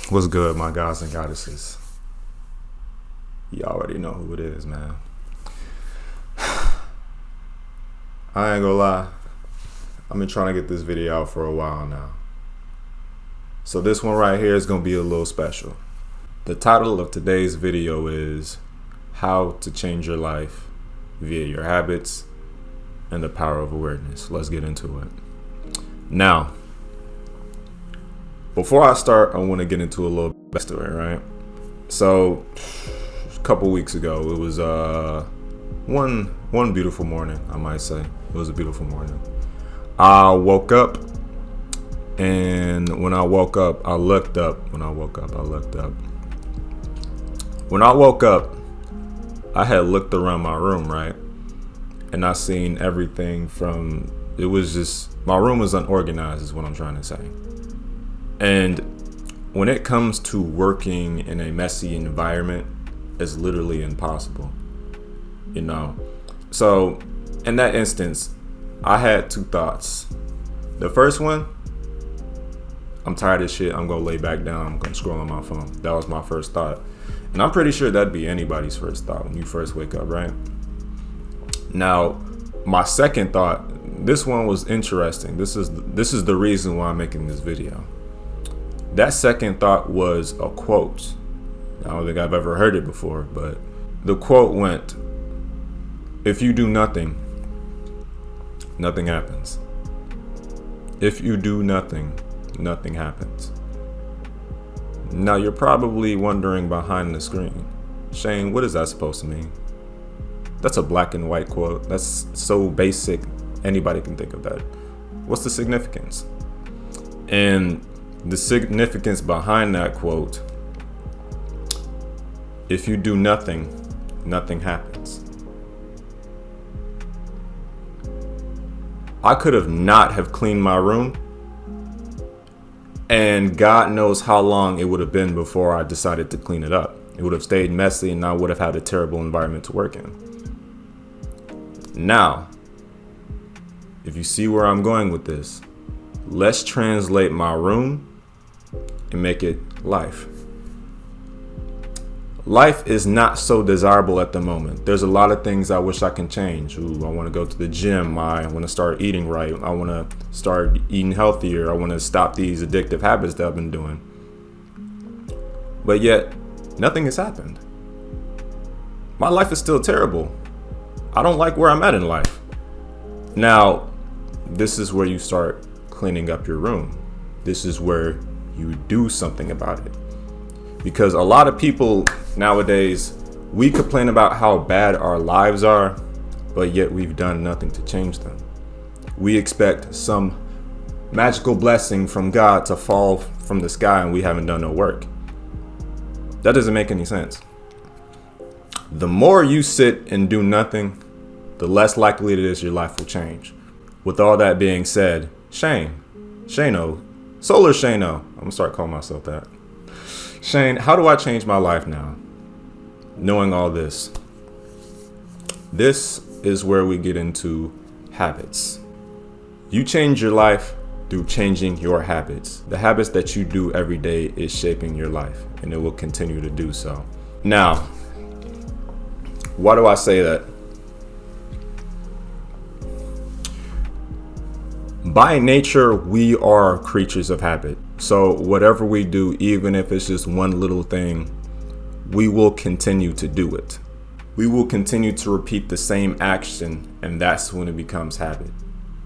What's good, my guys and goddesses? You already know who it is, man. I ain't gonna lie. I've been trying to get this video out for a while now. So this one right here is gonna be a little special. The title of today's video is How to Change Your Life Via Your Habits and the Power of Awareness. Let's get into it. Now, before I start, I want to get into a little backstory, right? So, a couple weeks ago, it was one beautiful morning, I might say. It was a beautiful morning. I woke up, and when I woke up, I looked up. When I woke up, I had looked around my room, right? And I seen everything from, it was just, my room was unorganized is what I'm trying to say. And when it comes to working in a messy environment, it's literally impossible, you know? So in that instance, I had two thoughts. The first one, I'm tired of shit. I'm gonna lay back down. I'm gonna scroll on my phone. That was my first thought. And I'm pretty sure that'd be anybody's first thought when you first wake up, right? Now, my second thought, this one was interesting. This is the reason why I'm making this video. That second thought was a quote. I don't think I've ever heard it before, but the quote went, "If you do nothing, nothing happens. If you do nothing, nothing happens." Now you're probably wondering behind the screen, Shane, what is that supposed to mean? That's a black and white quote. That's so basic, anybody can think of that. What's the significance? And the significance behind that quote, if you do nothing, nothing happens. I could have not have cleaned my room, and God knows how long it would have been before I decided to clean it up. It would have stayed messy and I would have had a terrible environment to work in. Now, if you see where I'm going with this, let's translate my room and make it life. Life is not so desirable at the moment. There's a lot of things I wish I can change. Ooh, I want to go to the gym. I want to start eating right. I want to start eating healthier. I want to stop these addictive habits that I've been doing. But yet, nothing has happened. My life is still terrible. I don't like where I'm at in life. Now, this is where you start cleaning up your room. This is where you do something about it. Because a lot of people nowadays, we complain about how bad our lives are, but yet we've done nothing to change them. We expect some magical blessing from God to fall from the sky and we haven't done no work. That doesn't make any sense. The more you sit and do nothing, the less likely it is your life will change. With all that being said, Shano, Solar Shano, I'm gonna start calling myself that. Shane, how do I change my life now? Knowing all this. This is where we get into habits. You change your life through changing your habits. The habits that you do every day is shaping your life, and it will continue to do so. Now, why do I say that? By nature, we are creatures of habit. So whatever we do, even if it's just one little thing, we will continue to do it. We will continue to repeat the same action, and that's when it becomes habit.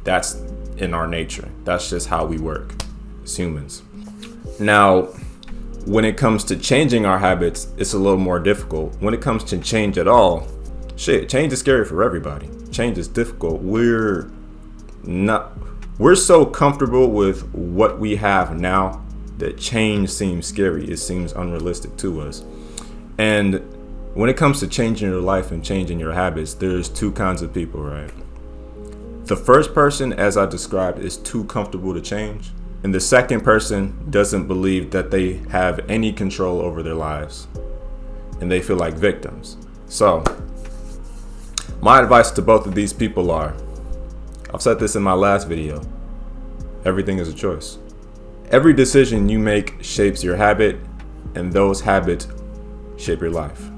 That's in our nature. That's just how we work as humans. Now, when it comes to changing our habits, it's a little more difficult. When it comes to change at all, change is scary for everybody. Change is difficult. We're so comfortable with what we have now that change seems scary. It seems unrealistic to us. And when it comes to changing your life and changing your habits, there's two kinds of people, right? The first person, as I described, is too comfortable to change. And the second person doesn't believe that they have any control over their lives. And they feel like victims. So, my advice to both of these people are, I've said this in my last video, everything is a choice. Every decision you make shapes your habit, and those habits shape your life.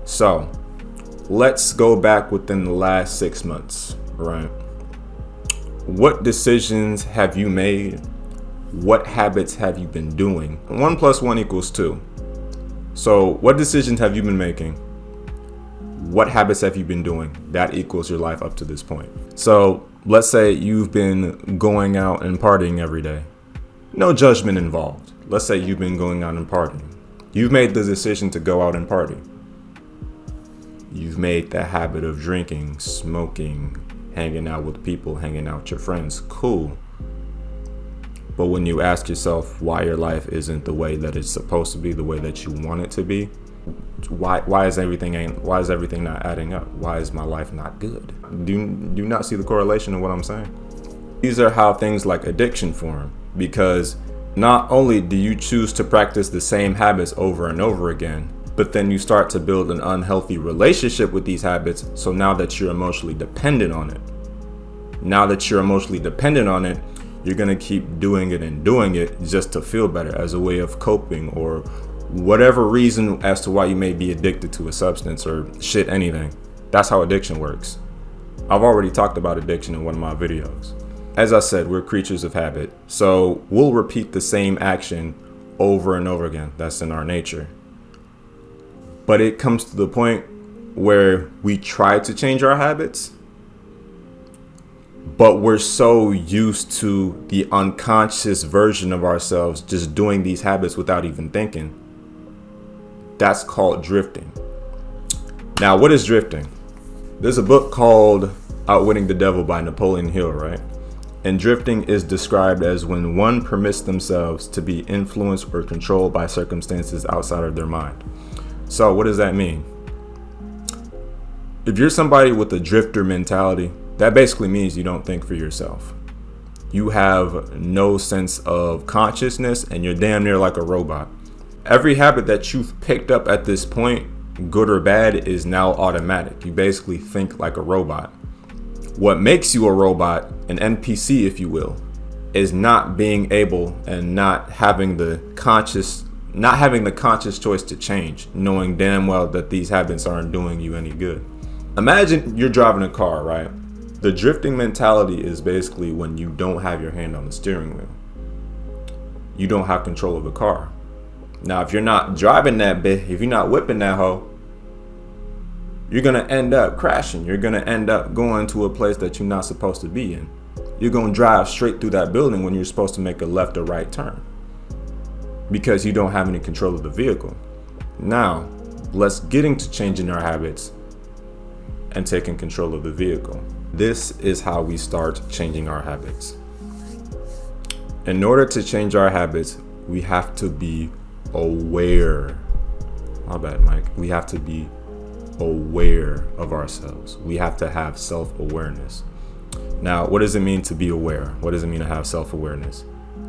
So let's go back within the last 6 months, right? What decisions have you made? What habits have you been doing? 1 + 1 = 2. So what decisions have you been making? What habits have you been doing? That equals your life up to this point. So let's say you've been going out and partying every day. No judgment involved. Let's say you've been going out and partying. You've made the decision to go out and party. You've made the habit of drinking, smoking, hanging out with people, hanging out with your friends. Cool. But when you ask yourself why your life isn't the way that it's supposed to be, the way that you want it to be, why is everything not adding up? Why is my life not good? Do you not see the correlation of what I'm saying? These are how things like addiction form, because not only do you choose to practice the same habits over and over again, but then you start to build an unhealthy relationship with these habits. So now that you're emotionally dependent on it, you're going to keep doing it just to feel better, as a way of coping, or whatever reason as to why you may be addicted to a substance or anything. That's how addiction works. I've already talked about addiction in one of my videos. As I said, we're creatures of habit. So we'll repeat the same action over and over again. That's in our nature. But it comes to the point where we try to change our habits, but we're so used to the unconscious version of ourselves just doing these habits without even thinking. That's called drifting. Now, what is drifting? There's a book called Outwitting the Devil by Napoleon Hill, right? And drifting is described as when one permits themselves to be influenced or controlled by circumstances outside of their mind. So what does that mean? If you're somebody with a drifter mentality, that basically means you don't think for yourself. You have no sense of consciousness, and you're damn near like a robot. Every habit that you've picked up at this point, good or bad, is now automatic. You basically think like a robot. What makes you a robot, an NPC if you will, is not being able and not having the conscious choice to change, knowing damn well that these habits aren't doing you any good. Imagine you're driving a car, right? The drifting mentality is basically when you don't have your hand on the steering wheel. You don't have control of the car. Now, if you're not driving that bit, if you're not whipping that hoe, you're going to end up crashing. You're going to end up going to a place that you're not supposed to be in. You're going to drive straight through that building when you're supposed to make a left or right turn, because you don't have any control of the vehicle. Now, let's get into changing our habits and taking control of the vehicle. This is how we start changing our habits. In order to change our habits, we have to be aware. My bad, Mike. We have to be aware of ourselves. We have to have self-awareness. Now, what does it mean to be aware? What does it mean to have self-awareness?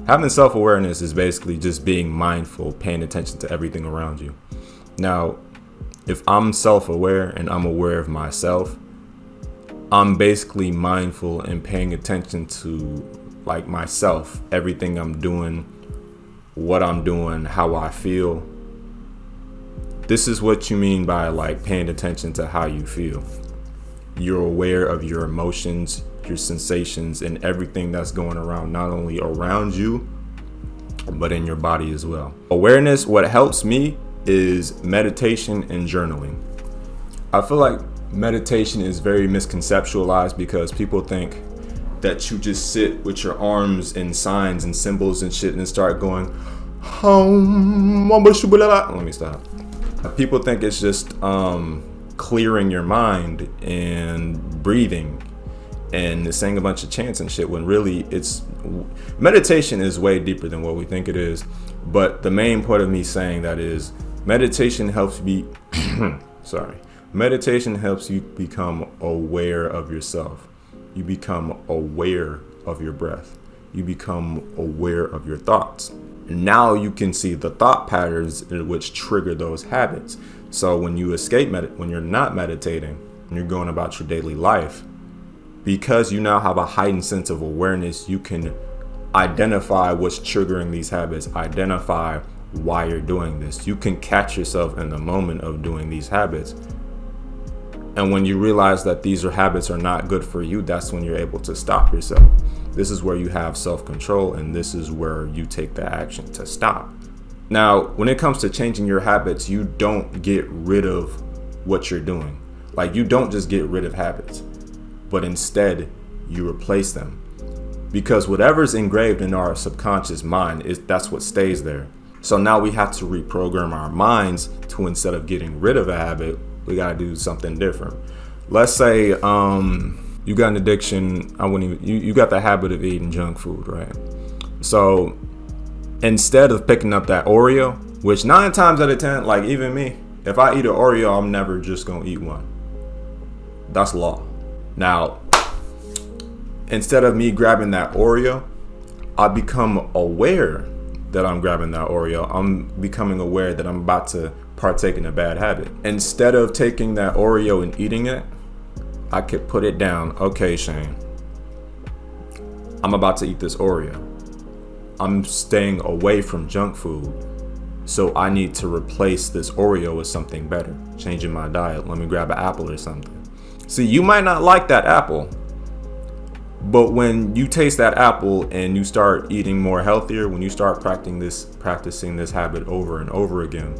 Having self-awareness is basically just being mindful, paying attention to everything around you. Now, if I'm self-aware and I'm aware of myself, I'm basically mindful and paying attention to like myself, everything I'm doing, what I'm doing, how I feel. This is what you mean by like paying attention to how you feel. You're aware of your emotions, your sensations, and everything that's going around, not only around you, but in your body as well. Awareness, what helps me is meditation and journaling. I feel like meditation is very misconceptualized because people think that you just sit with your arms in signs and symbols and shit and start going, let me stop. People think it's just clearing your mind and breathing and saying a bunch of chants and shit, when really meditation is way deeper than what we think it is. But the main point of me saying that is meditation helps you meditation helps you become aware of yourself. You become aware of your breath. You become aware of your thoughts. Now you can see the thought patterns which trigger those habits. So when you when you're not meditating, and you're going about your daily life, because you now have a heightened sense of awareness, you can identify what's triggering these habits, identify why you're doing this. You can catch yourself in the moment of doing these habits. And when you realize that these habits are not good for you, that's when you're able to stop yourself. This is where you have self-control, and this is where you take the action to stop. Now, when it comes to changing your habits, you don't get rid of what you're doing. Like, you don't just get rid of habits, but instead you replace them. Because whatever's engraved in our subconscious mind, that's what stays there. So now we have to reprogram our minds to, instead of getting rid of a habit, we got to do something different. Let's say you got an addiction. You got the habit of eating junk food, right? So instead of picking up that Oreo, which 9 times out of 10, like even me, if I eat an Oreo, I'm never just going to eat one. That's law. Now, instead of me grabbing that Oreo, I become aware that I'm grabbing that Oreo. I'm becoming aware that I'm about to partake in a bad habit. Instead of taking that Oreo and eating it, I could put it down. Okay, Shane, I'm about to eat this Oreo. I'm staying away from junk food, so I need to replace this Oreo with something better. Changing my diet. Let me grab an apple or something. See, you might not like that apple, but when you taste that apple and you start eating more healthier, when you start practicing this habit over and over again,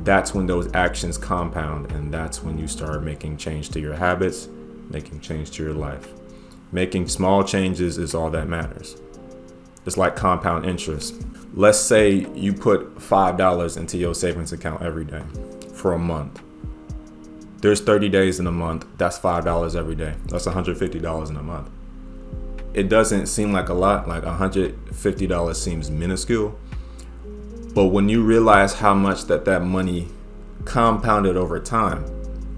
that's when those actions compound, and that's when you start making change to your habits, making change to your life. Making small changes is all that matters. It's like compound interest. Let's say you put $5 into your savings account every day for a month. There's 30 days in a month. That's $5 every day. That's $150 in a month. It doesn't seem like a lot. Like $150 seems minuscule. But when you realize how much that money compounded over time,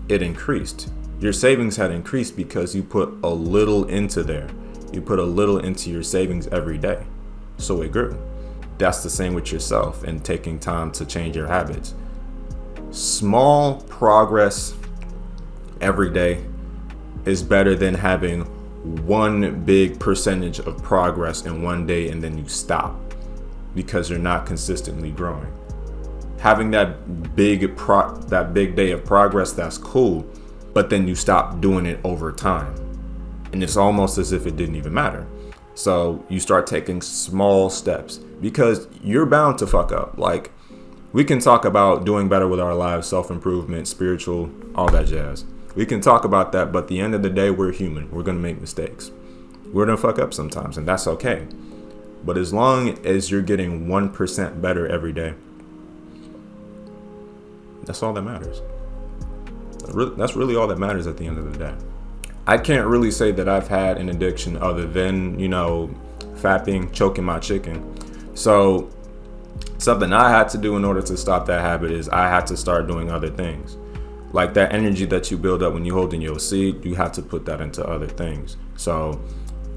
it increased. Your savings had increased because you put a little into there. You put a little into your savings every day. So it grew. That's the same with yourself and taking time to change your habits. Small progress every day is better than having one big percentage of progress in one day and then you stop because you're not consistently growing. Having that big day of progress, that's cool, but then you stop doing it over time. And it's almost as if it didn't even matter. So you start taking small steps because you're bound to fuck up. Like, we can talk about doing better with our lives, self-improvement, spiritual, all that jazz. We can talk about that, but at the end of the day, we're human. We're going to make mistakes. We're going to fuck up sometimes, and that's okay. But as long as you're getting 1% better every day, that's all that matters. That's really all that matters at the end of the day. I can't really say that I've had an addiction other than, fapping, choking my chicken. So something I had to do in order to stop that habit is I had to start doing other things. Like that energy that you build up when you hold in your seed, you have to put that into other things. So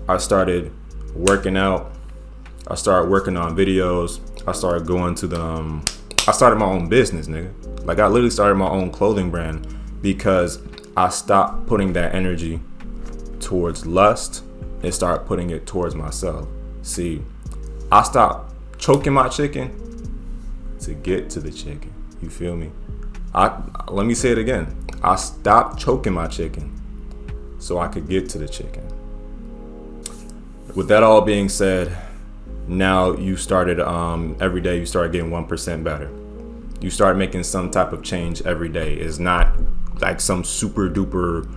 I started working out. I started working on videos. I started going to I started my own business, nigga. Like, I literally started my own clothing brand because I stopped putting that energy towards lust and started putting it towards myself. See, I stopped choking my chicken to get to the chicken. You feel me? Let me say it again. I stopped choking my chicken so I could get to the chicken. With that all being said, now you started every day you start getting 1% better. You start making some type of change every day. It's not like some super duper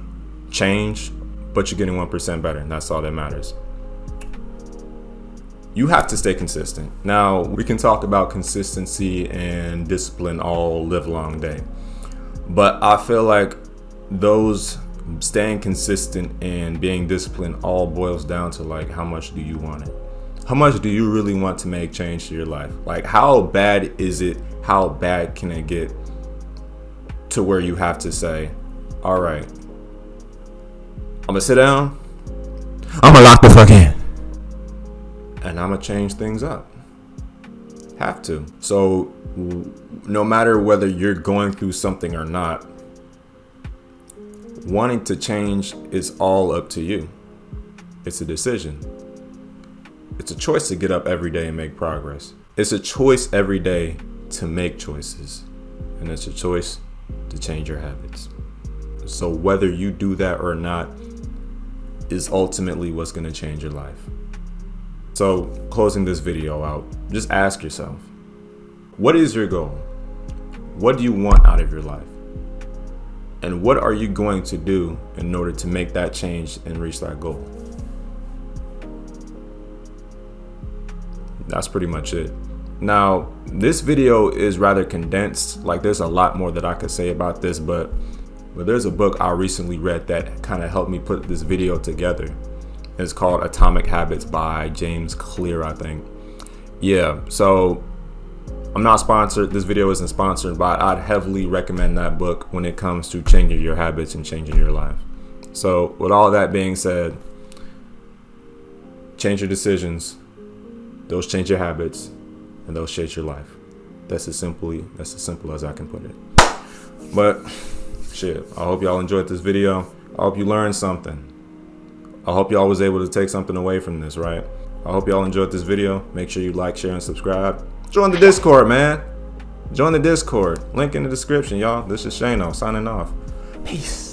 change, but you're getting 1% better, and that's all that matters. You have to stay consistent. Now, we can talk about consistency and discipline all live long day, but I feel like those staying consistent and being disciplined all boils down to, like, how much do you want it? How much do you really want to make change to your life? Like, how bad is it? How bad can it get to where you have to say, all right, I'm gonna sit down, I'm gonna lock the fuck in, and I'm gonna change things up. Have to. So no matter whether you're going through something or not, wanting to change is all up to you. It's a decision. It's a choice to get up every day and make progress. It's a choice every day to make choices, and it's a choice to change your habits. So whether you do that or not is ultimately what's going to change your life. So closing this video out, just ask yourself, what is your goal? What do you want out of your life? And what are you going to do in order to make that change and reach that goal? That's pretty much it. Now, this video is rather condensed. Like, there's a lot more that I could say about this, but there's a book I recently read that kind of helped me put this video together. It's called Atomic Habits by James Clear, I think. Yeah, so I'm not sponsored. This video isn't sponsored, but I'd heavily recommend that book when it comes to changing your habits and changing your life. So with all that being said, change your decisions. Those change your habits, and those change your life. That's as simple as I can put it. But shit, I hope y'all enjoyed this video. I hope you learned something. I hope y'all was able to take something away from this, right? I hope y'all enjoyed this video. Make sure you like, share, and subscribe. Join the Discord, man. Join the Discord. Link in the description, y'all. This is Shano signing off. Peace.